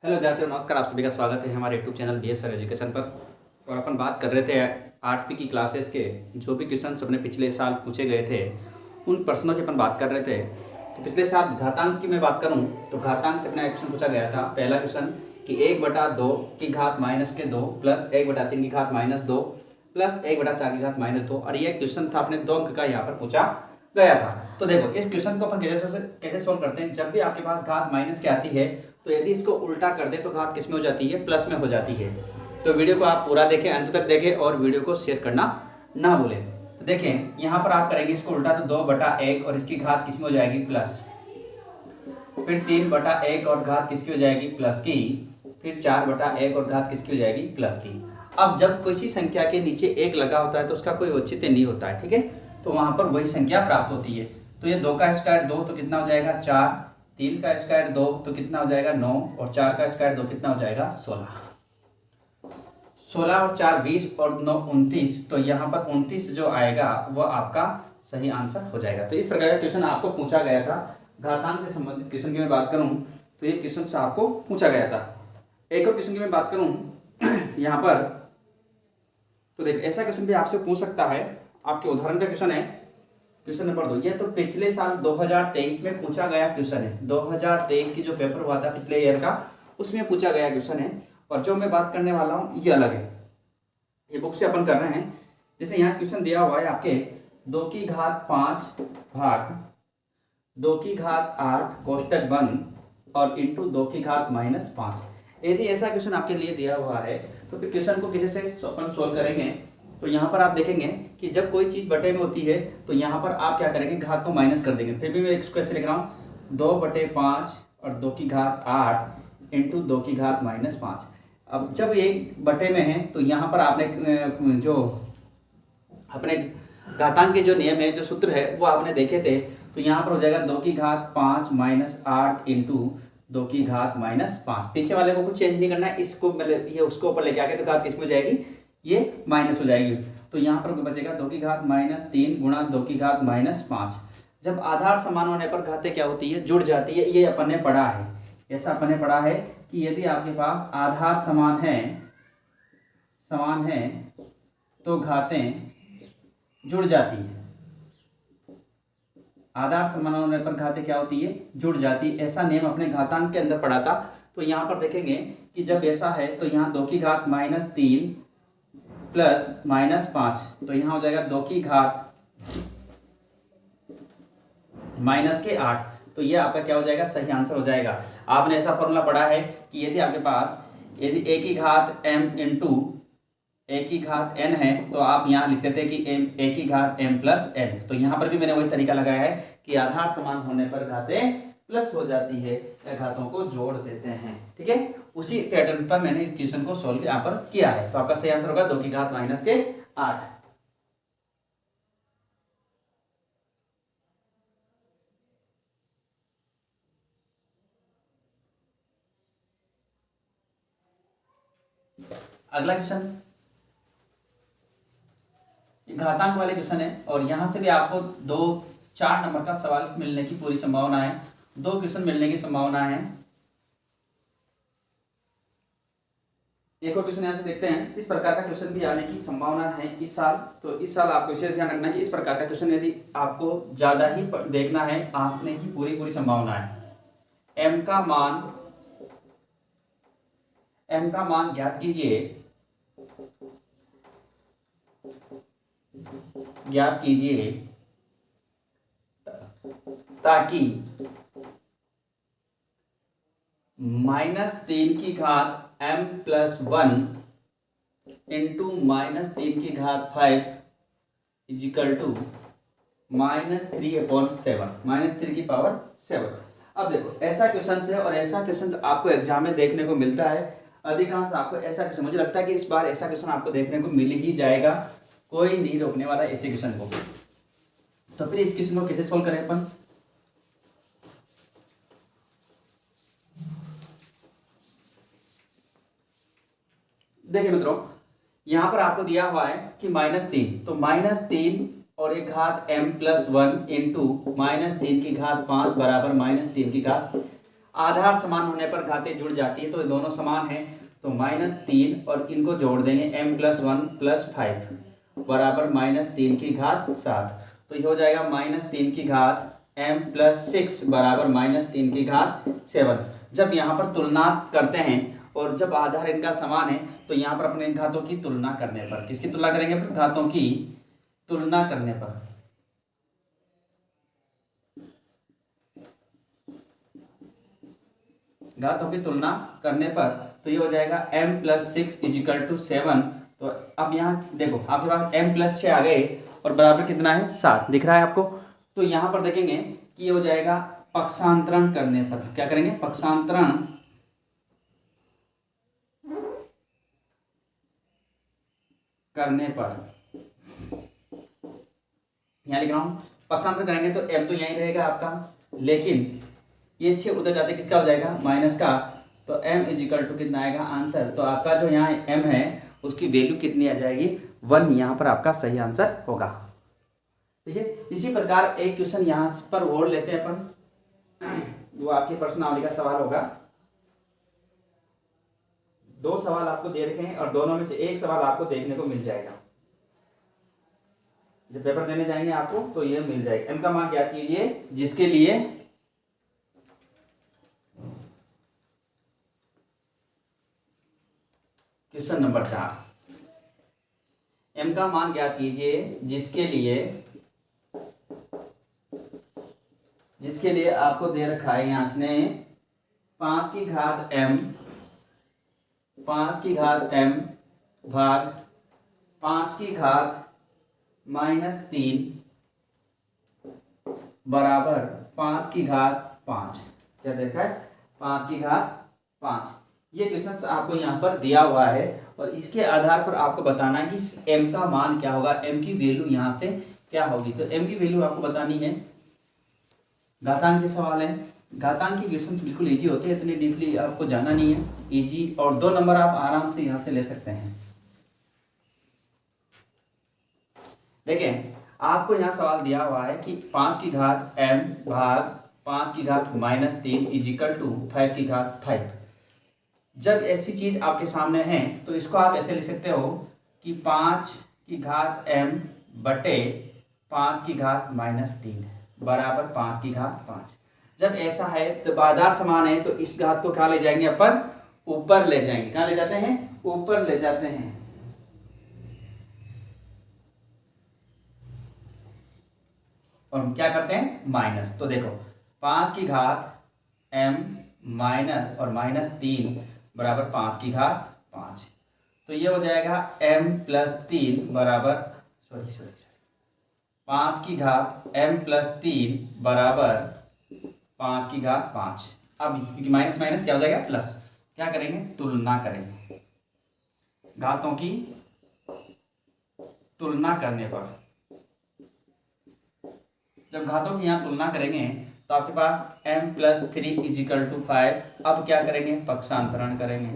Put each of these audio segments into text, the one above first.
Hello विद्यार्थियों, नमस्कार। आप सभी का स्वागत है हमारे YouTube channel B S sir education पर। और अपन बात कर रहे थे 8वीं की क्लासेस के जो भी क्वेश्चन अपने पिछले साल पूछे गए थे उन प्रश्नों की अपन बात कर रहे थे। तो पिछले साल घातांक की मैं बात करूं तो घातांक से अपना एक क्वेश्चन पूछा गया था। पहला क्वेश्चन कि 1/2 की घात -2 प्लस 1/3 की घात -2 प्लस 1/4 की घात -2। और ये क्वेश्चन था अपने 2 अंक का, यहाँ पर पूछा गया था। तो देखो इस क्वेश्चन को अपन कैसे सोल्व करते हैं। जब भी आपके पास घात माइनस के आती है तो यदि इसको उल्टा कर दे तो घात किस में हो जाती है, प्लस में हो जाती है। तो वीडियो को आप पूरा देखें, अंत तक देखें और वीडियो को शेयर करना ना भूलें। तो देखें यहाँ पर आप करेंगे इसको उल्टा तो 2/1 और इसकी घात किस में हो जाएगी, प्लस। फिर 3/1 और घात किसकी हो जाएगी, प्लस की। फिर 4/1 और घात किसकी हो जाएगी, प्लस की। अब जब किसी संख्या के नीचे एक लगा होता है तो उसका कोई औचित्य नहीं होता है, ठीक है। तो वहां पर वही संख्या प्राप्त होती है। तो ये 2 का स्क्वायर 2 तो कितना हो जाएगा 4, 3 का स्क्वायर 2 तो कितना हो जाएगा 9 और 4 का स्क्वायर 2 कितना हो जाएगा 16। 16 और 4 20 और 9 29। तो यहाँ पर 29 जो आएगा वो आपका सही आंसर हो जाएगा। तो इस प्रकार का क्वेश्चन आपको पूछा गया था। घातांक से संबंधित क्वेश्चन की मैं बात करूं तो ये क्वेश्चन से आपको पूछा गया था। एक और क्वेश्चन की मैं बात करूं यहाँ पर तो देखिए ऐसा क्वेश्चन भी आपसे पूछ सकता है। आपके उदाहरण का क्वेश्चन है क्वेश्चन नंबर 2। ये तो पिछले साल 2023 में पूछा गया क्वेश्चन है। 2023 की जो पेपर हुआ था पिछले ईयर का उसमें पूछा गया क्वेश्चन है। और जो मैं बात करने वाला हूँ ये अलग है, ये बुक से अपन कर रहे हैं। जैसे यहाँ क्वेश्चन दिया हुआ है आपके 2 की घात 5 भाग 2 की घात 8 कोष्टक बंद और इंटू 2 की घात -5। यदि ऐसा क्वेश्चन आपके लिए दिया हुआ है तो फिर क्वेश्चन को किसी से अपन सोल्व करेंगे। तो यहाँ पर आप देखेंगे कि जब कोई चीज़ बटे में होती है तो यहाँ पर आप क्या करेंगे, घात को माइनस कर देंगे। फिर भी मैं इसको ऐसे लिख रहा हूँ 2/5 और 2 की घात 8 इंटू 2 की घात -5। अब जब ये बटे में है तो यहाँ पर आपने जो अपने घातांक के जो नियम है, जो सूत्र है वो आपने देखे थे। तो यहाँ पर हो जाएगा 2 की घात 5 -8 इंटू 2 की घात -5। पीछे वाले को कुछ चेंज नहीं करना है, इसको ये उसको ऊपर लेके आके तो घात किस में हो जाएगी, ये माइनस हो जाएगी। तो यहाँ पर बचेगा 2 की घात -3 गुणा 2 की घात -5। जब आधार समान होने पर घातें क्या होती है, जुड़ जाती है। ये अपन ने पढ़ा है, ऐसा अपन ने पढ़ा है कि यदि आपके पास आधार समान है तो घातें जुड़ जाती है। आधार समान होने पर घातें क्या होती है, जुड़ जाती है। ऐसा नियम अपने घातांक के अंदर पढ़ा था। तो यहाँ पर देखेंगे कि जब ऐसा है तो यहाँ 2 की घात -3 प्लस -5 तो यहाँ हो जाएगा 2 की घात -8। तो ये आपका क्या हो जाएगा, सही आंसर हो जाएगा। आपने ऐसा फॉर्मूला पढ़ा है कि यदि आपके पास यदि a की घात m इंटू a की घात n है तो आप यहाँ लिखते थे कि a की घात m प्लस n। तो यहाँ पर भी मैंने वही तरीका लगाया है कि आधार समान होने पर घातें प्लस हो जाती है या घातों को जोड़ देते हैं, ठीक है। उसी पैटर्न पर मैंने क्वेश्चन को सोल्व यहाँ पर किया है। तो आपका सही आंसर होगा 2 की घात -8। अगला क्वेश्चन घातांक वाले क्वेश्चन है और यहां से भी आपको 4 नंबर का सवाल मिलने की पूरी संभावना है। 2 क्वेश्चन मिलने की संभावना है। एक और क्वेश्चन यहाँ से देखते हैं। इस प्रकार का क्वेश्चन भी आने की संभावना है इस साल। तो इस साल आपको इसे ध्यान रखना कि इस प्रकार का क्वेश्चन यदि आपको ज्यादा ही देखना है, आने की पूरी संभावना है। m का मान ज्ञात कीजिए ताकि -3 की घात m प्लस 1 इंटू -3 की घात 5 इजिकल टू -3/7 -3 की पावर 7। अब देखो ऐसा क्वेश्चन है और ऐसा क्वेश्चन आपको एग्जाम में देखने को मिलता है। अधिकांश आपको ऐसा क्वेश्चन, मुझे लगता है कि इस बार ऐसा क्वेश्चन आपको देखने को मिल ही जाएगा। कोई नहीं रोकने वाला ऐसे क्वेश्चन को। तो फिर इस क्वेश्चन को कैसे सोल्व करें अपन। देखिए मित्रों, यहां पर आपको दिया हुआ है कि -3 तो -3 और एक घात m प्लस 1 इंटू -3 की घात 5 बराबर -3 की घात आधार समान होने पर घातें जुड़ जाती है, तो ये दोनों समान है, तो -3 और इनको जोड़ देंगे m+1+5 बराबर -3 की घात 7। तो ये हो जाएगा -3 की घात m+6 बराबर -3 की घात 7। जब यहाँ पर तुलना करते हैं और जब आधार इनका समान है, तो यहाँ पर अपने इन घातों की तुलना करने पर, किसकी तुलना करेंगे? घातों की तुलना करने पर, घातों की तुलना करने पर, तो ये हो जाएगा m+6 = 7। तो अब यहाँ देखो आपके पास m+6 आ गए और बराबर कितना है? 7 दिख रहा है आपको। तो यहाँ पर देखेंगे कि ये हो जाएगा पक्षांतरण करने पर, क्या करेंगे? पक्षांतरण करने पर, यहाँ लिख रहा हूँ पक्षांतर करेंगे तो m तो यहीं रहेगा आपका, लेकिन ये 6 उधर जाते किसका हो जाएगा? माइनस का। तो m = कितना आएगा आंसर? तो आपका जो यहाँ m है उसकी वैल्यू कितनी आ जाएगी? 1 यहाँ पर आपका सही आंसर होगा। ठीक है, इसी प्रकार एक क्वेश्चन यहाँ पर और लेते हैं अपन, वो आपकी प्रश्नावली का सवाल होगा। 2 सवाल आपको दे रखे हैं और दोनों में से एक सवाल आपको देखने को मिल जाएगा। जब पेपर देने जाएंगे आपको तो ये मिल जाएगा। m का मान ज्ञात कीजिए जिसके लिए क्वेश्चन नंबर 4, m का मान ज्ञात कीजिए जिसके लिए आपको दे रखा है यहाँ से 5 की घात m भाग 5 की घात -3 बराबर 5 की घात 5। क्या देखा है? 5 की घात 5। ये क्वेश्चन आपको यहाँ पर दिया हुआ है और इसके आधार पर आपको बताना है कि m का मान क्या होगा, m की वैल्यू यहाँ से क्या होगी। तो m की वैल्यू आपको बतानी है। घातांक के सवाल है, घातांक की क्वेश्चन बिल्कुल इजी होते हैं, इतनी डीपली आपको जाना नहीं है, इजी, और 2 नंबर आप आराम से यहाँ से ले सकते हैं। देखिए आपको यहाँ सवाल दिया हुआ है कि 5 की घात m भाग 5 की घात -3 = 5 की घात 5। जब ऐसी चीज आपके सामने है तो इसको आप ऐसे लिख सकते हो कि 5 की घात m बटे 5 की घात -3 बराबर 5 की घात 5। जब ऐसा है तो आधार समान है, तो इस घात को कहाँ ले जाएंगे अपन? ऊपर ले जाएंगे। कहाँ ले जाते हैं? ऊपर ले जाते हैं। और हम क्या करते हैं? माइनस। तो देखो 5 की घात m माइनस और -3 बराबर 5 की घात 5। तो ये हो जाएगा m+3 बराबर 5 की घात m+3 बराबर 5 की घात 5। अब क्योंकि माइनस माइनस क्या हो जाएगा? प्लस। क्या करेंगे? तुलना करेंगे। घातों की तुलना करने पर, जब घातों की यहाँ तुलना करेंगे तो आपके पास m+3 = 5। अब क्या करेंगे? पक्षांतरण करेंगे।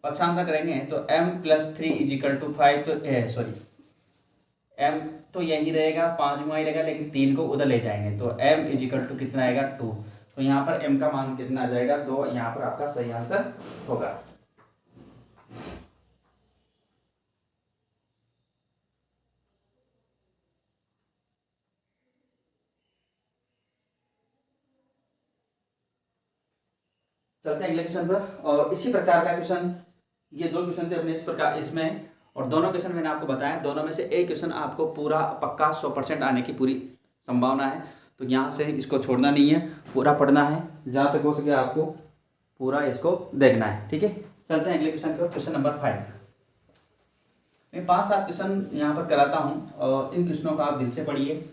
पक्षांतर करेंगे तो m+3 = 5, तो m तो यही रहेगा, 5 ही रहेगा, लेकिन 3 को उधर ले जाएंगे तो m = कितना आएगा? 2। तो यहाँ पर m का मान कितना आ जाएगा? 2। यहाँ पर आपका सही आंसर होगा। चलते हैं अगले क्वेश्चन पर। और इसी प्रकार का क्वेश्चन, ये 2 क्वेश्चन थे अपने इस प्रकार इसमें, और दोनों क्वेश्चन मैंने आपको बताया, दोनों में से एक क्वेश्चन आपको पूरा पक्का 100% आने की पूरी संभावना है। तो यहाँ से इसको छोड़ना नहीं है, पूरा पढ़ना है, जहाँ तक हो सके आपको पूरा इसको देखना है। ठीक है, चलते हैं अगले क्वेश्चन को। Question number 5। मैं 5-7 क्वेश्चन यहाँ पर कराता हूँ और इन क्वेश्चनों को आप दिल से पढ़िए।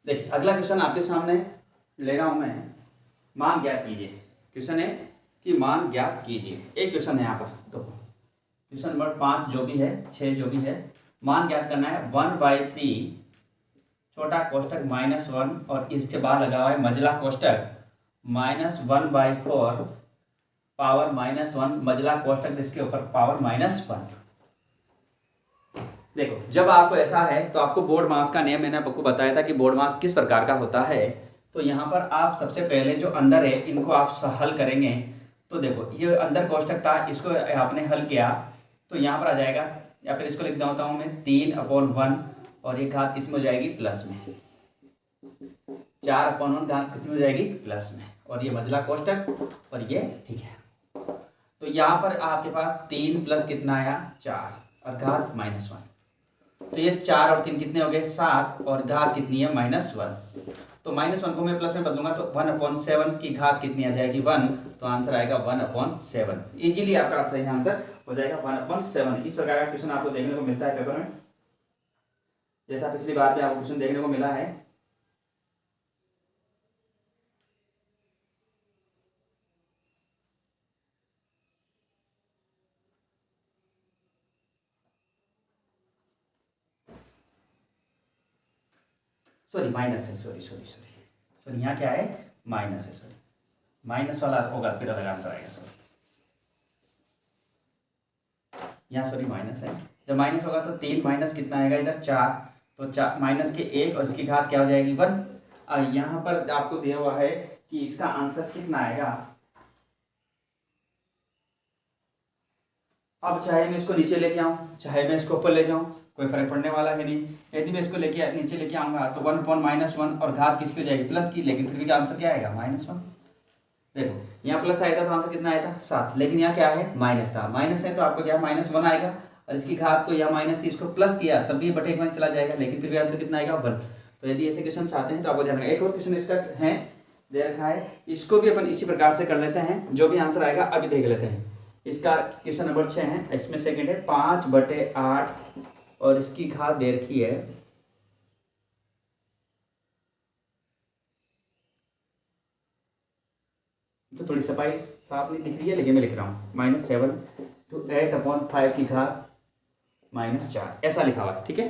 देखिए अगला क्वेश्चन आपके सामने ले रहा हूं मैं, मान ज्ञात कीजिए। क्वेश्चन है कि मान ज्ञात कीजिए। एक क्वेश्चन है यहाँ पर, तो क्वेश्चन नंबर 5 जो भी है, 6 जो भी है, मान ज्ञात करना है। 1/3 छोटा कोष्टक -1 और इसके बाद लगा हुआ है मझला कोष्टक -1/4 पावर -1 मजला कोष्टक इसके ऊपर पावर -1। देखो जब आपको ऐसा है तो आपको बोर्ड मास का नियम मैंने आपको बताया था कि बोर्ड मास किस प्रकार का होता है। तो यहाँ पर आप सबसे पहले जो अंदर है इनको आप हल करेंगे। तो देखो ये अंदर कोष्टक था, इसको आपने हल किया तो यहाँ पर आ जाएगा, या फिर इसको लिख देता हूँ मैं 3/1 और ये घात किस में हो जाएगी प्लस में, 4/1 घात कितनी हो जाएगी प्लस में, और ये मजला कोष्टक और ये ठीक है। तो यहाँ पर आपके पास 3 प्लस कितना आया 4 और घात -1। तो ये 4 और 3 कितने हो गए 7 और घात कितनी है -1। तो -1 को मैं प्लस में बदलूंगा तो 1/7 की घात कितनी आ जाएगी 1। तो आंसर आएगा 1/7। इजीली आपका सही आंसर हो जाएगा 1/7। इस प्रकार का क्वेश्चन आपको देखने को मिलता है पेपर में, जैसा पिछली बार भी आपको क्वेश्चन देखने को मिला है। सॉरी माइनस है, सॉरी यहाँ क्या है माइनस है, सॉरी माइनस वाला होगा फिर अलग आंसर आएगा। सॉरी यहाँ सॉरी माइनस है, जब माइनस होगा तो 3 माइनस कितना आएगा इधर 4, तो 4 माइनस के 1 और इसकी घात क्या हो जाएगी 1। और यहाँ पर आपको दिया हुआ है कि इसका आंसर कितना आएगा। अब चाहे मैं इसको नीचे लेके आऊँ चाहे मैं इसको ऊपर ले जाऊँ कोई फर्क पड़ने वाला है नहीं। यदि मैं इसको लेके नीचे लेके आऊँगा तो 1/-1 और घात किसकी हो जाएगी प्लस की, लेकिन फिर भी आंसर क्या आएगा -1। देखो यहाँ प्लस आया था तो आंसर कितना आया था 7, लेकिन यहाँ क्या है माइनस था, माइनस है तो आपको क्या -1 आएगा, और इसकी घात को यहाँ माइनस थी इसको प्लस किया तब भी बटे 1 चला जाएगा, लेकिन फिर भी आंसर कितना आएगा 1। तो यदि ऐसे क्वेश्चन आते हैं तो आपको ध्यान रखना। एक और क्वेश्चन इसका है दे रखा है, इसको भी अपन इसी प्रकार से कर लेते हैं, जो भी आंसर आएगा अभी देख लेते हैं। इसका क्वेश्चन नंबर 6 है, इसमें सेकंड है 5/8 और इसकी घात दे रखी है तो थोड़ी सफाई साफ नहीं दिख रही है लेकिन मैं लिख रहा हूँ -7 to 8/5 की घात -4 ऐसा लिखा हुआ है, ठीक है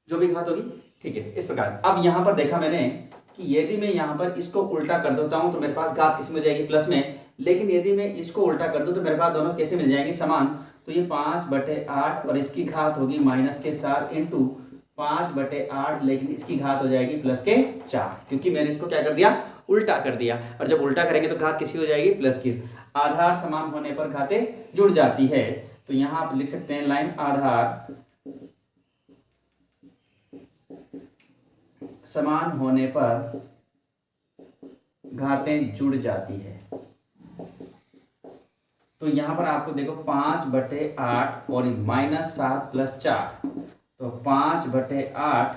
जो भी घात होगी ठीक है इस प्रकार। अब यहाँ पर देखा मैंने कि यदि मैं यहाँ पर इसको उल्टा कर देता हूँ तो मेरे पास घात किस में हो जाएगी प्लस में, लेकिन यदि मैं इसको उल्टा कर दूं तो मेरे पास दोनों कैसे मिल जाएंगे समान। तो ये 5/8 और इसकी घात होगी माइनस के 4 इंटू 5/8, लेकिन इसकी घात हो जाएगी प्लस के 4, क्योंकि मैंने इसको क्या कर दिया उल्टा कर दिया। और जब उल्टा करेंगे तो घात किसी हो जाएगी प्लस की। आधार समान होने पर घातें जुड़ जाती है, तो यहाँ आप लिख सकते हैं लाइन आधार समान होने पर घातें जुड़ जाती है। तो यहाँ पर आपको देखो 5/8 और -7 + 4, तो 5/8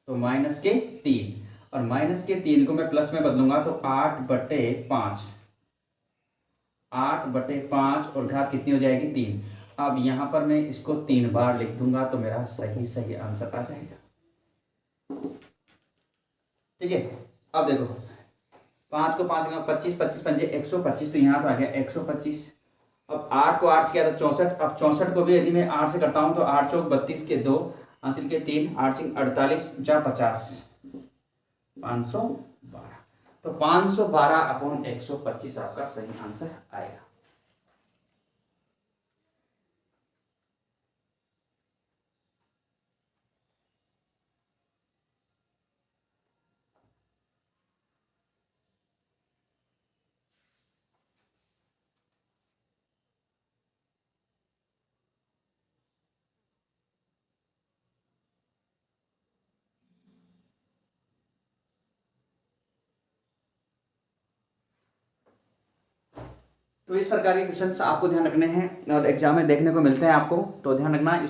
तो -3 और -3 को मैं प्लस में बदलूंगा तो 8/5, 8/5 और घात कितनी हो जाएगी 3। अब यहाँ पर मैं इसको 3 बार लिख दूंगा तो मेरा सही आंसर आ जाएगा, ठीक है। अब देखो 5 को 5 25, 25 पंजे 125, तो यहाँ पर आ गया 125। अब 8 को 8 से किया था 64, अब 64 को भी यदि मैं 8 से करता हूँ तो 8 चौक 32 के 2 हासिल के 3, 8 सिंह 48, 4 50, 512। तो 512/125 आपका सही आंसर आएगा। तो इस प्रकार के क्वेश्चंस आपको ध्यान रखने हैं और एग्जाम में देखने को मिलते हैं आपको, तो ध्यान रखना इन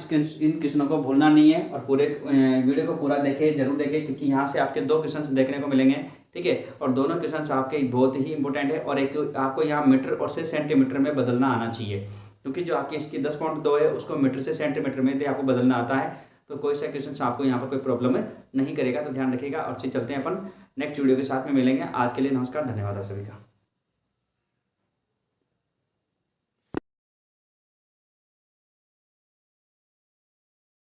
क्वेश्चनों को भूलना नहीं है और पूरे वीडियो को पूरा देखें, जरूर देखें, क्योंकि यहाँ से आपके 2 क्वेश्चंस देखने को मिलेंगे, ठीक है। और दोनों क्वेश्चंस आपके बहुत ही इंपॉर्टेंट है, और एक आपको यहाँ मीटर और से सेंटीमीटर में बदलना आना चाहिए, क्योंकि जो आपकी इसकी 10.2 है उसको मीटर से सेंटीमीटर में आपको बदलना आता है। तो कोई सा क्वेश्चन आपको यहाँ पर कोई प्रॉब्लम नहीं करेगा, तो ध्यान रखिएगा। और चलते हैं अपन नेक्स्ट वीडियो के साथ में मिलेंगे। आज के लिए नमस्कार, धन्यवाद आप सभी का।